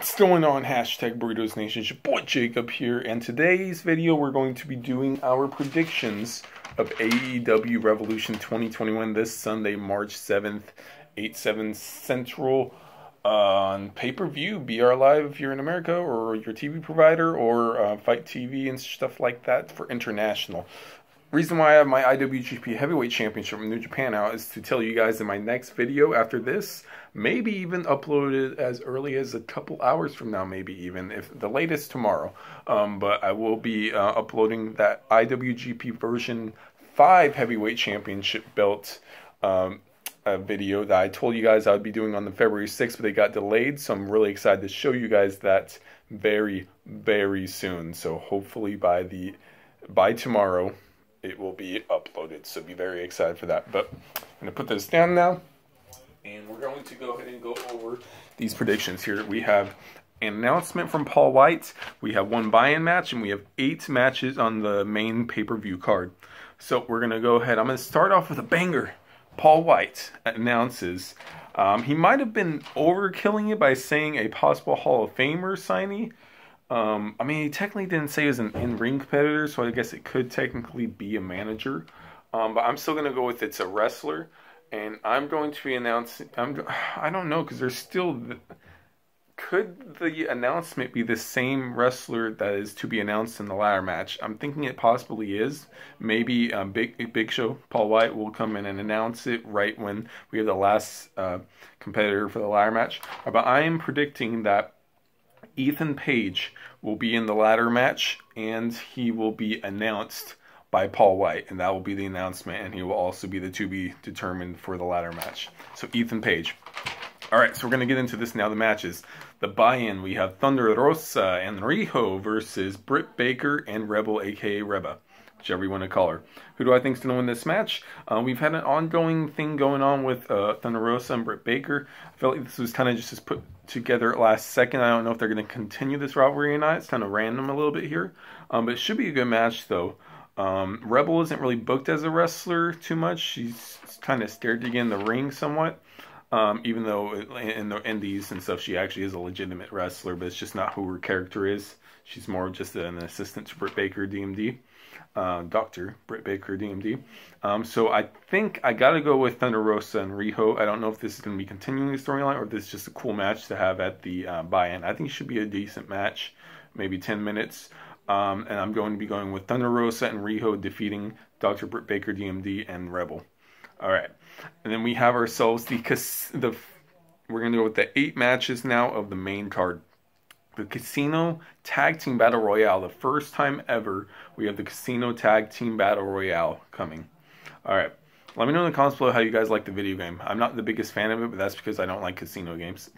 What's going on, hashtag Burritos Nation? It's your boy Jacob here, and today's video we're going to be doing our predictions of AEW Revolution 2021 this Sunday, March 7th, 8/7 Central, on pay-per-view, BR Live if you're in America, or your TV provider, or Fight TV and stuff like that for international. Reason why I have my IWGP Heavyweight Championship from New Japan out is to tell you guys in my next video after this, maybe even uploaded as early as a couple hours from now, maybe even, if the latest tomorrow. But I will be uploading that IWGP version 5 Heavyweight Championship belt video that I told you guys I would be doing on the February 6th, but they got delayed, so I'm really excited to show you guys that very, very soon. So hopefully by tomorrow it will be uploaded, so be very excited for that. But I'm going to put this down now, and we're going to go ahead and go over these predictions here. We have an announcement from Paul White, we have one buy-in match, and we have 8 matches on the main pay-per-view card. So we're going to go ahead. I'm going to start off with a banger. Paul White announces, he might have been overkilling it by saying a possible Hall of Famer signee. I mean, he technically didn't say he was an in-ring competitor, so I guess it could technically be a manager. But I'm still going to go with it's a wrestler. And I'm going to be announcing, I don't know, because there's still, could the announcement be the same wrestler that is to be announced in the ladder match? I'm thinking it possibly is. Maybe Big Show, Paul White, will come in and announce it right when we have the last competitor for the ladder match. But I am predicting that Ethan Page will be in the ladder match, and he will be announced by Paul White, and that will be the announcement, and he will also be the to be determined for the ladder match. So Ethan Page. Alright, so we're going to get into this now, the matches. The buy-in, we have Thunder Rosa and Riho versus Britt Baker and Rebel, aka Reba, whichever you want to call her. Who do I think is going to win this match? We've had an ongoing thing going on with Thunder Rosa and Britt Baker. I felt like this was kind of just put together at last second. I don't know if they're going to continue this rivalry or not. It's kind of random a little bit here. But it should be a good match, though. Rebel isn't really booked as a wrestler too much. She's kind of scared to get in the ring somewhat. Even though in the indies and stuff, she actually is a legitimate wrestler, but it's just not who her character is. She's more just an assistant to Britt Baker, DMD. Dr. Britt Baker, DMD. So I think I got to go with Thunder Rosa and Riho. I don't know if this is going to be continuing the storyline or if this is just a cool match to have at the buy-in. I think it should be a decent match, maybe 10 minutes. And I'm going to be going with Thunder Rosa and Riho defeating Dr. Britt Baker, DMD, and Rebel. All right. And then we have ourselves we're going to go with the 8 matches now of the main card. The Casino Tag Team Battle Royale. The first time ever we have the Casino Tag Team Battle Royale coming. Alright. Let me know in the comments below how you guys like the video game. I'm not the biggest fan of it, but that's because I don't like casino games.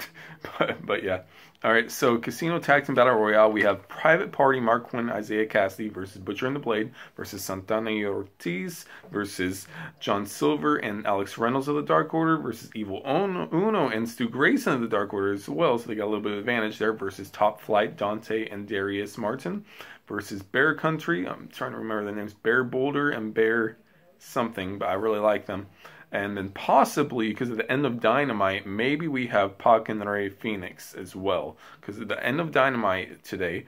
but yeah. Alright, so Casino Tag Team Battle Royale, we have Private Party, Mark Quinn, Isaiah Cassidy versus Butcher and the Blade versus Santana and Ortiz versus John Silver and Alex Reynolds of the Dark Order versus Evil Uno and Stu Grayson of the Dark Order as well, so they got a little bit of advantage there, versus Top Flight, Dante and Darius Martin versus Bear Country. I'm trying to remember the names. Bear Boulder and Bear something, but I really like them. And then possibly, because of the end of Dynamite, maybe we have Pac and Rey Phoenix as well. Because at the end of Dynamite today,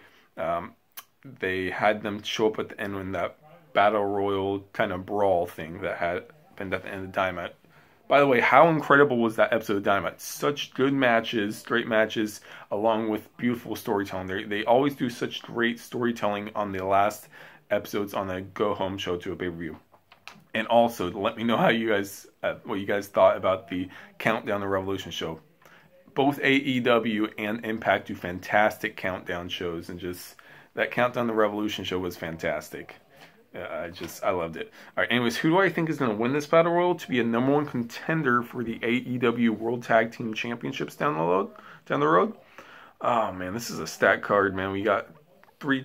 they had them show up at the end in that Battle Royal kind of brawl thing that had been at the end of Dynamite. By the way, how incredible was that episode of Dynamite? Such good matches, great matches, along with beautiful storytelling. They always do such great storytelling on the last episodes on the go-home show to a pay-per-view. And also, let me know how you guys, what you guys thought about the Countdown to Revolution show. Both AEW and Impact do fantastic countdown shows, and just that Countdown to Revolution show was fantastic. I loved it. All right, anyways, who do I think is going to win this Battle Royal to be a '1 contender for the AEW World Tag Team Championships down the road? Oh man, this is a stacked card, man. We got 3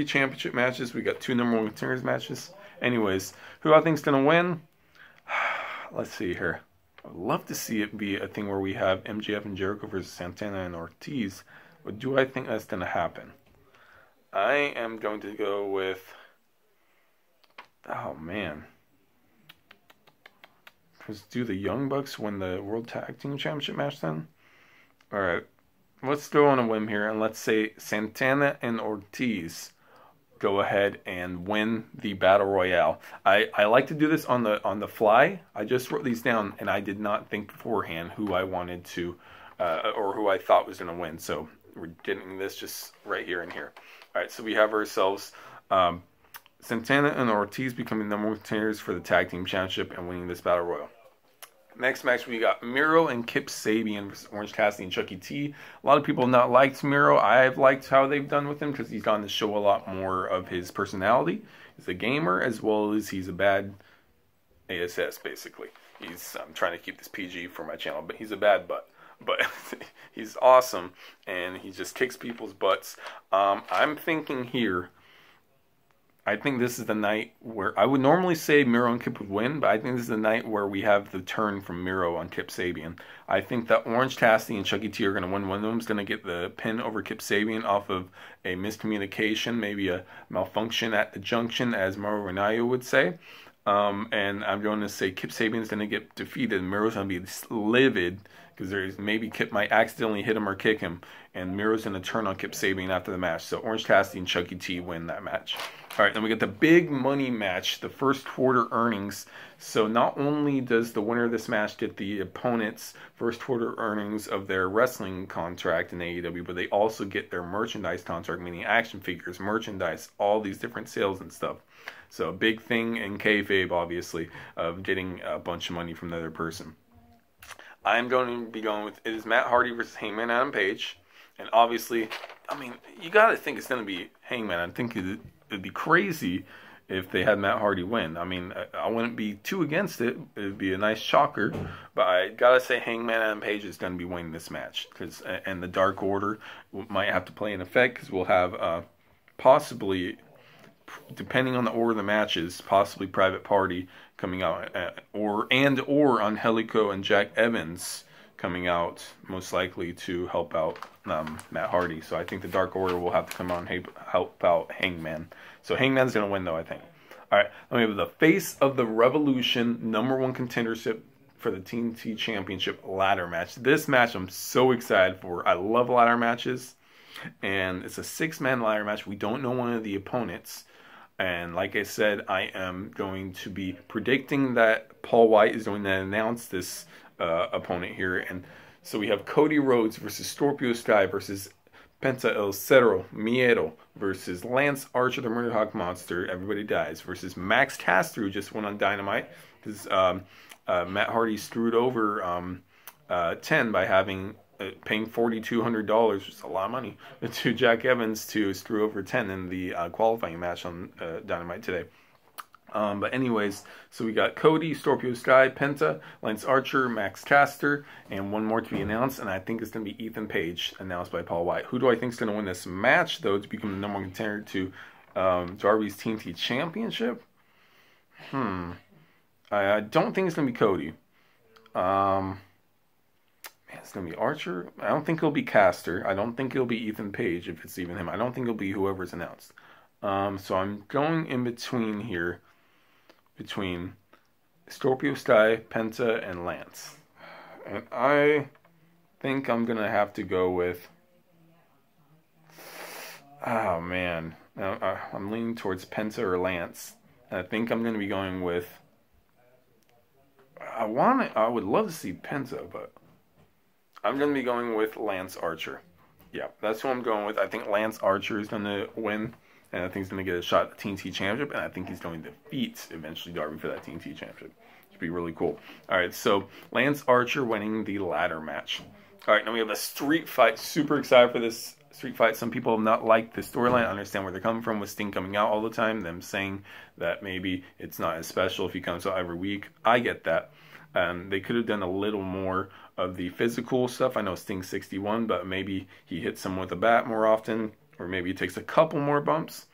championship matches. We got 2 #1 contenders matches. Anyways, who I think is going to win? Let's see here. I'd love to see it be a thing where we have MJF and Jericho versus Santana and Ortiz. But do I think that's going to happen? I am going to go with... Oh, man. Because do the Young Bucks win the World Tag Team Championship match then? Alright. let's go on a whim here and let's say Santana and Ortiz go ahead and win the Battle Royale. I like to do this on the fly. I just wrote these down and I did not think beforehand who I wanted to or who I thought was going to win. So we're getting this just right here and here. All right, so we have ourselves Santana and Ortiz becoming number one contenders for the Tag Team Championship and winning this Battle Royal. Next match, we got Miro and Kip Sabian versus Orange Cassidy and Chucky T. A lot of people have not liked Miro. I've liked how they've done with him because he's gotten to show a lot more of his personality. He's a gamer as well as he's a bad ASS, basically. I'm trying to keep this PG for my channel, but he's a bad butt. But he's awesome, and he just kicks people's butts. I'm thinking here, I think this is the night where I would normally say Miro and Kip would win, but I think this is the night where we have the turn from Miro on Kip Sabian. I think that Orange Cassidy and Chucky T are going to win. One of them is going to get the pin over Kip Sabian off of a miscommunication, maybe a malfunction at the junction, as Mauro Ranallo would say. And I'm going to say Kip Sabian is going to get defeated. Miro's going to be livid because maybe Kip might accidentally hit him or kick him, and Miro's going to turn on Kip Sabian after the match. So Orange Cassidy and Chucky T win that match. All right, then we get the big money match, the first quarter earnings. So not only does the winner of this match get the opponent's first quarter earnings of their wrestling contract in AEW, but they also get their merchandise contract, meaning action figures, merchandise, all these different sales and stuff. So a big thing in kayfabe, obviously, of getting a bunch of money from the other person. I'm going to be going with, it is Matt Hardy versus Hangman Adam Page. And obviously, I mean, you got to think it's going to be Hangman. I think it'd be crazy if they had Matt Hardy win. I mean, I wouldn't be too against it. It'd be a nice shocker. But I got to say Hangman Adam Page is going to be winning this match. And the Dark Order might have to play in effect because we'll have possibly, depending on the order of the matches, possibly Private Party coming out, or Angelico and Jack Evans coming out, most likely to help out Matt Hardy. So I think the Dark Order will have to come out and help out Hangman. So Hangman's going to win, though, I think. All right, let me have the Face of the Revolution #1 contendership for the TNT Championship ladder match. This match I'm so excited for. I love ladder matches, and it's a 6-man ladder match. We don't know one of the opponents. And like I said, I am going to be predicting that Paul White is going to announce this opponent here. And so we have Cody Rhodes versus Scorpio Sky versus Penta El Cerro Miedo versus Lance Archer, the Murder Hawk Monster, Everybody Dies, versus Max Caster, who just went on Dynamite because Matt Hardy screwed over 10 by paying $4,200, which is a lot of money, to Jack Evans to screw over 10 in the qualifying match on Dynamite today. But anyways, so we got Cody, Scorpio Sky, Penta, Lance Archer, Max Caster, and one more to be announced, and I think it's going to be Ethan Page, announced by Paul White. Who do I think is going to win this match, though, to become the #1 contender to Darby's TNT Championship? I don't think it's going to be Cody. It's going to be Archer. I don't think it'll be Caster. I don't think it'll be Ethan Page, if it's even him. I don't think it'll be whoever's announced. So I'm going in between here, between Scorpio Sky, Penta, and Lance. And I think I'm going to have to go with... Oh, man. I'm leaning towards Penta or Lance. And I think I'm going to be going with... I would love to see Penta, but... I'm going to be going with Lance Archer. Yeah, that's who I'm going with. I think Lance Archer is going to win, and I think he's going to get a shot at the TNT Championship, and I think he's going to defeat, eventually, Darby for that TNT Championship. Which would be really cool. All right, so Lance Archer winning the ladder match. All right, now we have a street fight. Super excited for this street fight. Some people have not liked the storyline. I understand where they're coming from with Sting coming out all the time, them saying that maybe it's not as special if he comes out every week. I get that. They could have done a little more of the physical stuff. I know Sting's 61, but maybe he hits someone with a bat more often, or maybe he takes a couple more bumps.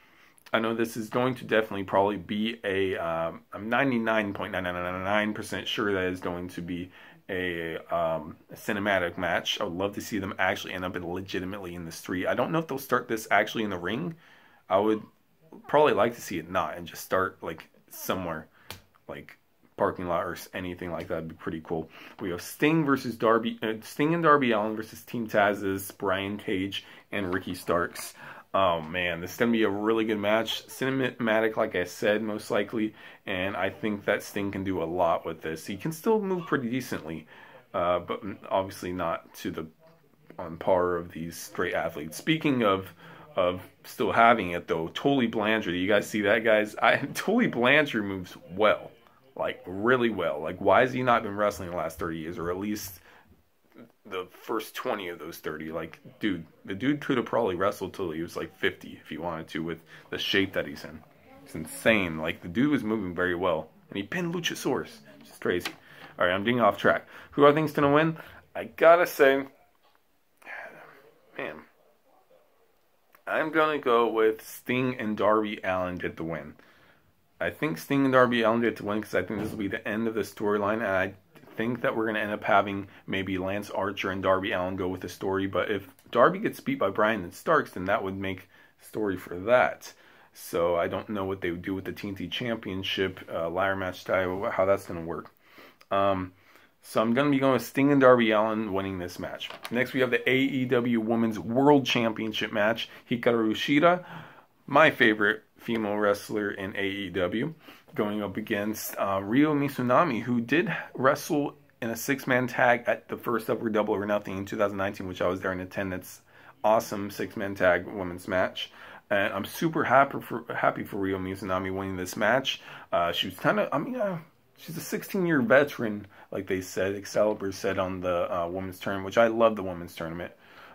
I know this is going to definitely probably be I'm 99.9999% sure that is going to be a cinematic match. I would love to see them actually end up legitimately in the street. I don't know if they'll start this actually in the ring. I would probably like to see it not, and just start like somewhere, like parking lot or anything like that. Would be pretty cool. We have Sting versus Darby, Sting and Darby Allin versus Team Taz's Brian Cage and Ricky Starks. Oh man, this is going to be a really good match. Cinematic, like I said, most likely. And I think that Sting can do a lot with this. He can still move pretty decently, but obviously not to the on par of these great athletes. Speaking of still having it though, Tully Blanchard. You guys see that, guys? Tully Blanchard moves well, like really well. Like, why has he not been wrestling the last 30 years, or at least the first 20 of those 30? Like, dude, the dude could have probably wrestled till he was like 50 if he wanted to, with the shape that he's in. It's insane. Like, the dude was moving very well, and he pinned Luchasaurus. It's just crazy. All right, I'm getting off track. Who I think's gonna win? I gotta say, man, I'm going to go with Sting and Darby Allin get the win. I think Sting and Darby Allin get the win because I think this will be the end of the storyline. And I think that we're going to end up having maybe Lance Archer and Darby Allin go with the story. But if Darby gets beat by Bryan and Starks, then that would make story for that. So I don't know what they would do with the TNT Championship ladder match style, how that's going to work. So I'm going to be going with Sting and Darby Allin winning this match. Next, we have the AEW Women's World Championship match. Hikaru Shida, my favorite female wrestler in AEW, going up against Ryo Mizunami, who did wrestle in a six-man tag at the first ever Double or Nothing in 2019, which I was there in attendance. Awesome six-man tag women's match. And I'm super happy for Ryo Mizunami winning this match. She was kind of, she's a 16-year veteran, like they said. Excalibur said on the women's tournament, which I love the women's tournament.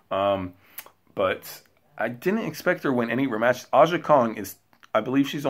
But I didn't expect her to win any of her matches. Aja Kong is, I believe she's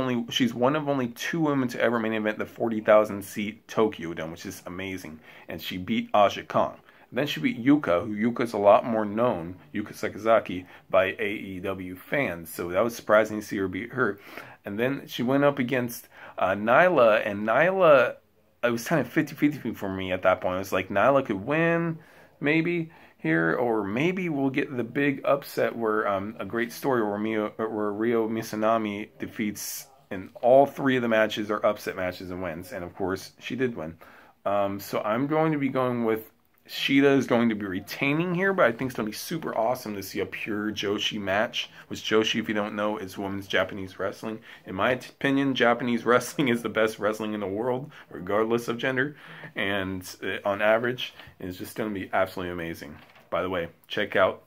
one of only 2 women to ever main event the 40,000-seat Tokyo Dome, which is amazing. And she beat Aja Kong. Then she beat Yuka, who Yuka's a lot more known, Yuka Sakazaki, by AEW fans. So that was surprising to see her beat her. And then she went up against Nyla, and Nyla, it was kind of 50-50 for me at that point. It was like Nyla could win, maybe, here, or maybe we'll get the big upset where a great story where Ryo Mizunami defeats, and all 3 of the matches are upset matches and wins. And, of course, she did win. So I'm going to be going with Shida is going to be retaining here, but I think it's going to be super awesome to see a pure Joshi match, which Joshi, if you don't know, is women's Japanese wrestling. In my opinion, Japanese wrestling is the best wrestling in the world, regardless of gender, and on average, it's just going to be absolutely amazing. By the way, check out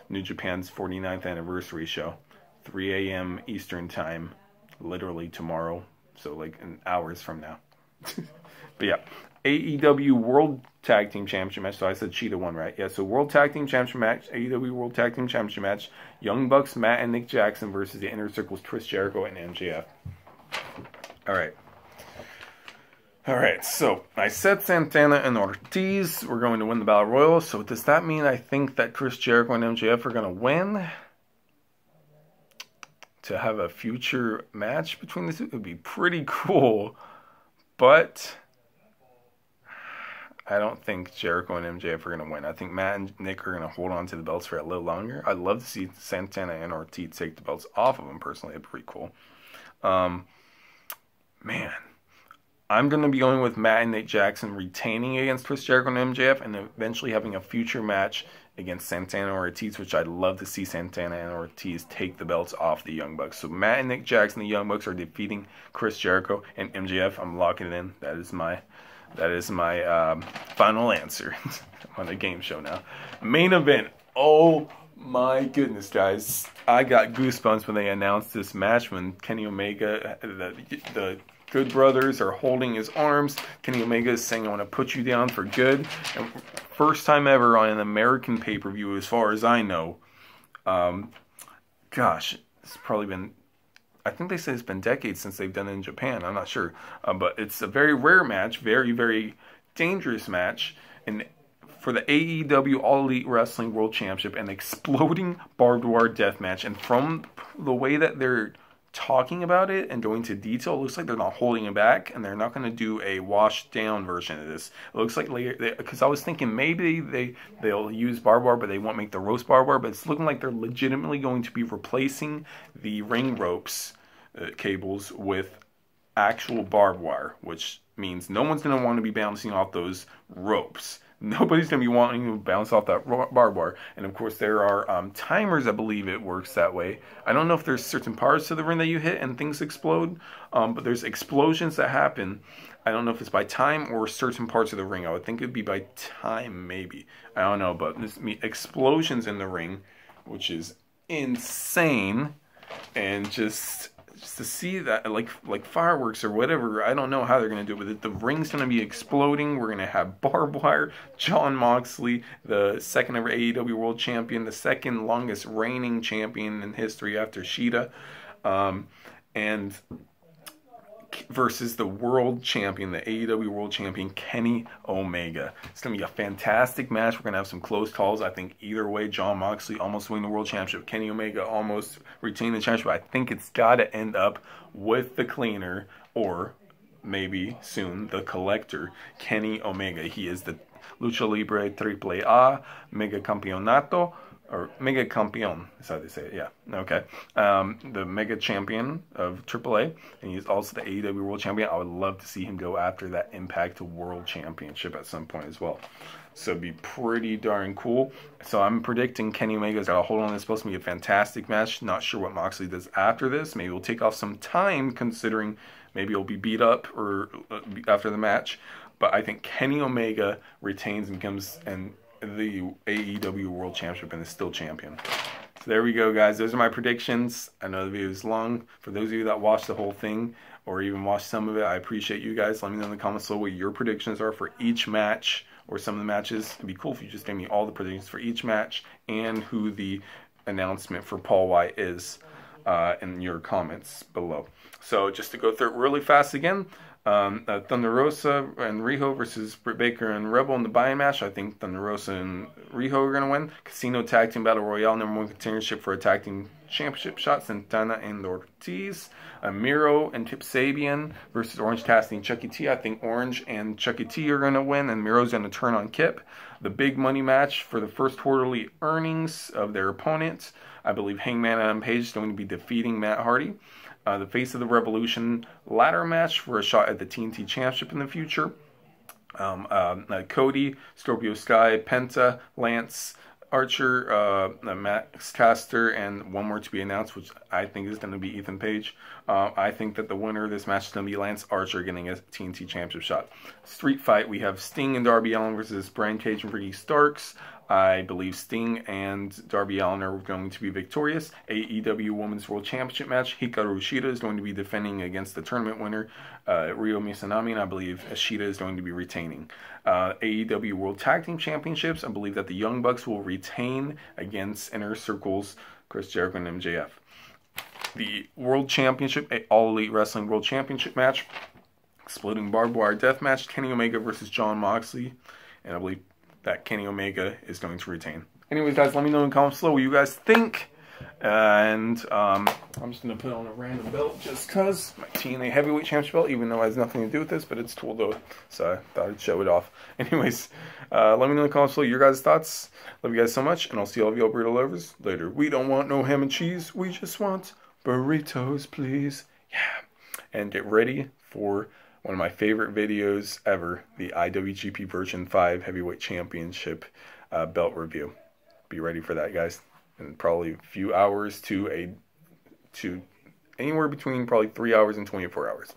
New Japan's 49th anniversary show, 3 a.m. Eastern time, literally tomorrow, so like in hours from now. But yeah, AEW World Tag Team Championship match. So I said Cheetah won, right? Yeah, so World Tag Team Championship match, AEW World Tag Team Championship match, Young Bucks, Matt and Nick Jackson versus the Inner Circle's Chris Jericho and MJF. Alright, so I said Santana and Ortiz were going to win the Battle Royal. So does that mean I think that Chris Jericho and MJF are going to win? To have a future match between the two? It would be pretty cool. But I don't think Jericho and MJF are going to win. I think Matt and Nick are going to hold on to the belts for a little longer. I'd love to see Santana and Ortiz take the belts off of them, personally. It'd be pretty cool. Man, I'm going to be going with Matt and Nick Jackson retaining against Chris Jericho and MJF and eventually having a future match against Santana and Ortiz, which I'd love to see Santana and Ortiz take the belts off the Young Bucks. So Matt and Nick Jackson, the Young Bucks, are defeating Chris Jericho and MJF. I'm locking it in. That is my final answer on the game show now. Main event. Oh my goodness, guys. I got goosebumps when they announced this match, when Kenny Omega, the Good Brothers are holding his arms. Kenny Omega is saying, I want to put you down for good. And first time ever on an American pay-per-view, as far as I know. Gosh, it's probably been, I think they said it's been decades since they've done it in Japan. I'm not sure. But it's a very rare match, very, very dangerous match. And for the AEW All Elite Wrestling World Championship, an exploding barbed wire death match. And from the way that they're talking about it and going into detail, it looks like they're not holding it back, and they're not going to do a washed down version of this. It looks like, because I was thinking maybe they'll use barbed wire, but they won't make the roast barbed wire, but it's looking like they're legitimately going to be replacing the ring ropes cables with actual barbed wire, which means no one's going to want to be bouncing off those ropes. Nobody's going to be wanting to bounce off that barbed wire. And of course, there are timers, I believe it works that way. I don't know if there's certain parts of the ring that you hit and things explode, but there's explosions that happen. I don't know if it's by time or certain parts of the ring. I would think it would be by time, maybe. I don't know, but there's explosions in the ring, which is insane. And just to see that, like fireworks or whatever, I don't know how they're going to do it with it. The ring's going to be exploding. We're going to have barbed wire. Jon Moxley, the second ever AEW World Champion, the second longest reigning champion in history after Shida, and versus the world champion, the AEW World Champion, Kenny Omega. It's going to be a fantastic match. We're going to have some close calls. I think either way, Jon Moxley almost winning the World Championship. Kenny Omega almost retaining the championship. I think it's got to end up with the cleaner, or maybe soon the collector, Kenny Omega. He is the Lucha Libre AAA Mega Campeonato, or Mega Campeon, that's how they say it, yeah, okay. The Mega Champion of AAA, and he's also the AEW World Champion. I would love to see him go after that Impact World Championship at some point as well. So it'd be pretty darn cool. So I'm predicting Kenny Omega's got a hold on. It's supposed to be a fantastic match. Not sure what Moxley does after this. Maybe we'll take off some time, considering maybe he'll be beat up or after the match. But I think Kenny Omega retains and becomes the AEW World Championship and is still champion. So there we go, guys. Those are my predictions. I know the video is long. For those of you that watched the whole thing or even watched some of it, I appreciate you guys. Let me know in the comments below what your predictions are for each match or some of the matches. It'd be cool if you just gave me all the predictions for each match and who the announcement for Paul White is in your comments below. So just to go through it really fast again, Thunder Rosa and Riho versus Britt Baker and Rebel in the buy-in match. I think Thunder Rosa and Riho are going to win. Casino Tag Team Battle Royale, #1 contendership for a tag team championship shot. Santana and Ortiz. Miro and Tip Sabian versus Orange Cassidy and Chucky T. I think Orange and Chucky T are going to win, and Miro's going to turn on Kip. The big money match for the first quarterly earnings of their opponents. I believe Hangman Adam Page is going to be defeating Matt Hardy. The Face of the Revolution ladder match for a shot at the TNT Championship in the future. Cody, Scorpio Sky, Penta, Lance Archer, Max Caster, and one more to be announced, which I think is going to be Ethan Page. I think that the winner of this match is going to be Lance Archer getting a TNT Championship shot. Street fight, we have Sting and Darby Allin versus Brian Cage and Ricky Starks. I believe Sting and Darby Allin are going to be victorious. AEW Women's World Championship match. Hikaru Shida is going to be defending against the tournament winner, Ryo Misanami, and I believe Shida is going to be retaining. AEW World Tag Team Championships. I believe that the Young Bucks will retain against Inner Circle's Chris Jericho and MJF. The World Championship, All Elite Wrestling World Championship match. Exploding barbed wire death match. Kenny Omega versus Jon Moxley. And I believe that Kenny Omega is going to retain. Anyways, guys, let me know in the comments below what you guys think. And I'm just going to put on a random belt just because. My TNA Heavyweight Championship belt, even though it has nothing to do with this, but it's cool though. So I thought I'd show it off. Anyways, let me know in the comments below your guys' thoughts. Love you guys so much, and I'll see all of y'all burrito lovers later. We don't want no ham and cheese. We just want burritos, please. Yeah. And get ready for one of my favorite videos ever, the IWGP Version 5 Heavyweight Championship belt review. Be ready for that, guys. In probably a few hours to anywhere between probably 3 hours and 24 hours.